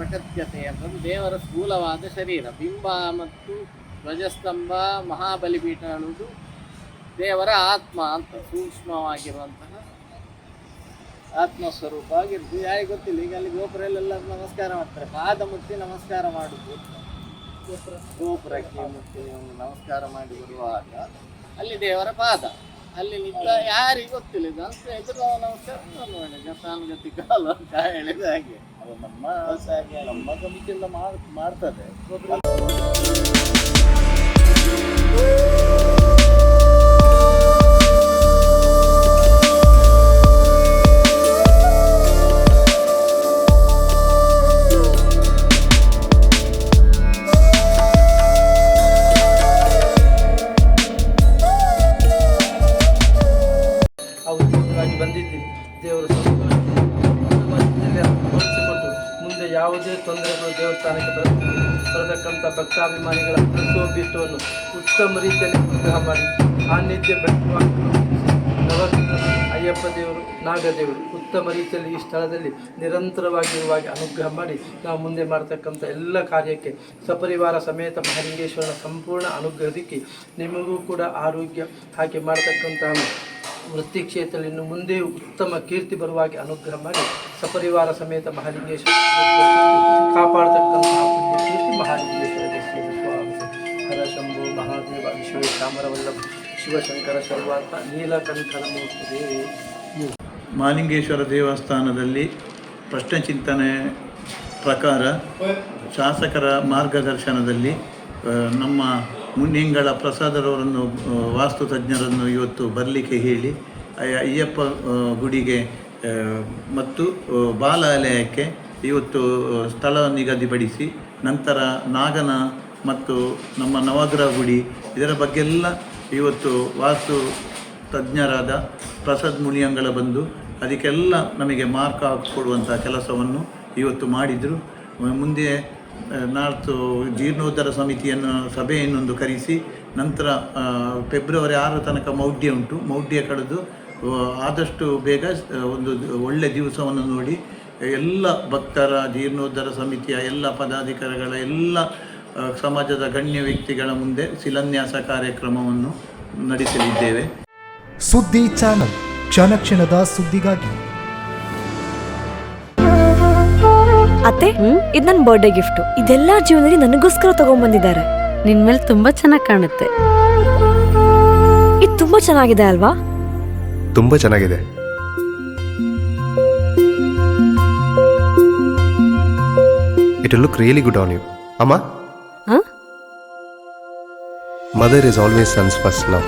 ಪ್ರಕೃತ್ಯತೆ ಅಂತಂದು ದೇವರ ಸ್ಥೂಲವಾದ ಶರೀರ. ಬಿಂಬ ಮತ್ತು ಧ್ವಜಸ್ತಂಭ ಮಹಾಬಲಿಪೀಠ ಅನ್ನೋದು ದೇವರ ಆತ್ಮ ಅಂತ, ಸೂಕ್ಷ್ಮವಾಗಿರುವಂತಹ ಆತ್ಮಸ್ವರೂಪ ಆಗಿರುತ್ತೆ. ಯಾರಿಗೆ ಗೊತ್ತಿಲ್ಲ, ಈಗ ಅಲ್ಲಿ ಗೋಪುರಲ್ಲೆಲ್ಲ ನಮಸ್ಕಾರ ಮಾಡ್ತಾರೆ, ಪಾದ ಮುಟ್ಟಿ ನಮಸ್ಕಾರ ಮಾಡುವುದು. ಗೋಪುರಕ್ಕೆ ಮುಟ್ಟಿ ನಮಸ್ಕಾರ ಮಾಡಿ ಬರುವಾಗ ಅಲ್ಲಿ ದೇವರ ಪಾದ, ಅಲ್ಲಿ ನಿಂತ ಯಾರಿಗೆ ಗೊತ್ತಿಲ್ಲ ಇದು ಅಂತ ಎದುರು ನಮಸ್ಕಾರ ನೋಡಿ ಗತಾನುಗತಿ ಕಾಲ ಅಂತ ಹೇಳಿದ ಹಾಗೆ ಅದು ನಮ್ಮ ಗಮನದಿಂದ ಮಾಡ್ತದೆ. ಬಂದಿದ್ದೀನಿ. ದೇವರು ಕೊಟ್ಟು ಮುಂದೆ ಯಾವುದೇ ತೊಂದರೆಗಳು ದೇವಸ್ಥಾನಕ್ಕೆ ಬರತಕ್ಕಂಥ ಭಕ್ತಾಭಿಮಾನಿಗಳ ಪ್ರತಿಯೊಬ್ಬವನ್ನು ಉತ್ತಮ ರೀತಿಯಲ್ಲಿ ಅನುಗ್ರಹ ಮಾಡಿ ಸಾನ್ನಿಧ್ಯ ಅಯ್ಯಪ್ಪ ದೇವರು, ನಾಗದೇವರು ಉತ್ತಮ ರೀತಿಯಲ್ಲಿ ಈ ಸ್ಥಳದಲ್ಲಿ ನಿರಂತರವಾಗಿರುವಾಗ ಅನುಗ್ರಹ ಮಾಡಿ ನಾವು ಮುಂದೆ ಮಾಡತಕ್ಕಂಥ ಎಲ್ಲ ಕಾರ್ಯಕ್ಕೆ ಸಪರಿವಾರ ಸಮೇತ ಮಹಾಲಿಂಗೇಶ್ವರನ ಸಂಪೂರ್ಣ ಅನುಗ್ರಹಕ್ಕೆ ನಿಮಗೂ ಕೂಡ ಆರೋಗ್ಯ ಹಾಗೆ ಮಾಡತಕ್ಕಂತಹ ವೃತ್ತಿ ಕ್ಷೇತ್ರದಲ್ಲಿ ಇನ್ನು ಮುಂದೆ ಉತ್ತಮ ಕೀರ್ತಿ ಬರುವಾಗೆ ಅನುಗ್ರಹ ಮಾಡಿ ಸಪರಿವಾರ ಸಮೇತ ಮಹಾಲಿಂಗೇಶ್ವರ ಕಾಪಾಡತಕ್ಕಂತಹ ಕೀರ್ತಿ ಮಹಾಲಿಂಗೇಶ್ವರ ಹರ ಶಂಭು ಮಹಾದೇವ ವಿಶ್ವ ಚಾಮರವಲ್ಲಭ ಶಿವಶಂಕರ ಸರ್ವಾರ್ಥ ನೀಲಕಂಠನ ಮೂರ್ತಿಗೆ. ಮಹಾಲಿಂಗೇಶ್ವರ ದೇವಸ್ಥಾನದಲ್ಲಿ ಪ್ರಶ್ನೆ ಚಿಂತನೆ ಪ್ರಕಾರ ಶಾಸಕರ ಮಾರ್ಗದರ್ಶನದಲ್ಲಿ ನಮ್ಮ ಮುನ್ನಿಂಗಳ ಪ್ರಸಾದರವರನ್ನು ವಾಸ್ತು ತಜ್ಞರನ್ನು ಇವತ್ತು ಬರಲಿಕ್ಕೆ ಹೇಳಿ ಅಯ್ಯಪ್ಪ ಗುಡಿಗೆ ಮತ್ತು ಬಾಲಾಲಯಕ್ಕೆ ಇವತ್ತು ಸ್ಥಳ ನಿಗದಿಪಡಿಸಿ, ನಂತರ ನಾಗನ ಮತ್ತು ನಮ್ಮ ನವಗ್ರಹ ಗುಡಿ ಇದರ ಬಗ್ಗೆಲ್ಲ ಇವತ್ತು ವಾಸ್ತು ತಜ್ಞರಾದ ಪ್ರಸಾದ್ ಮುನಿಯಂಗಳ ಬಂದು ಅದಕ್ಕೆಲ್ಲ ನಮಗೆ ಮಾರ್ಕ್ ಹಾಕಿಕೊಡುವಂಥ ಕೆಲಸವನ್ನು ಇವತ್ತು ಮಾಡಿದರು. ಮುಂದೆ ನಾಳ್ತು ಜೀರ್ಣೋದ್ಧಾರ ಸಮಿತಿಯನ್ನು ಸಭೆಯನ್ನೊಂದು ಕರೆಸಿ ನಂತರ ಫೆಬ್ರವರಿ 6 ತನಕ ಮೌಢ್ಯ ಉಂಟು. ಮೌಢ್ಯ ಕಳೆದು ಆದಷ್ಟು ಬೇಗ ಒಂದು ಒಳ್ಳೆಯ ದಿವಸವನ್ನು ನೋಡಿ ಎಲ್ಲ ಭಕ್ತರ, ಜೀರ್ಣೋದ್ಧಾರ ಸಮಿತಿಯ ಎಲ್ಲ ಪದಾಧಿಕಾರಿಗಳ, ಎಲ್ಲ ಸಮಾಜದ ಗಣ್ಯ ವ್ಯಕ್ತಿಗಳ ಮುಂದೆ ಶಿಲಾನ್ಯಾಸ ಕಾರ್ಯಕ್ರಮವನ್ನು ನಡೆಸಲಿದ್ದೇವೆ. ಸುದ್ದಿ ಚಾನಲ್, ಕ್ಷಣ ಕ್ಷಣದ ಸುದ್ದಿಗಾಗಿ. ಅತ್ತೆ, ಇದು ನನ್ನ ಬರ್ಡೇ ಗಿಫ್ಟ್. ಇದೆಲ್ಲ ಜೀವನದಲ್ಲಿ ನನಗೋಸ್ಕರ ತಗೊಂಡ್ಬಂದಿದ್ದಾರೆ. ನಿನ್ ಮೇಲೆ ತುಂಬಾ ಚೆನ್ನಾಗಿ ಕಾಣುತ್ತೆ. ಇದು ತುಂಬಾ ಚೆನ್ನಾಗಿದೆ ಅಲ್ವಾ? ತುಂಬಾ ಚೆನ್ನಾಗಿದೆ. It will look really good on you. Amma? Huh? Mother is always son's first love.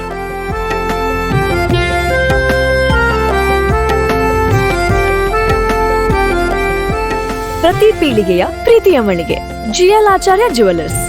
ಪ್ರತಿ ಪೀಳಿಗೆಯ ಪ್ರೀತಿಯ ಮಳಿಗೆ GL ಆಚಾರ್ಯ ಜ್ಯುವೆಲರ್ಸ್.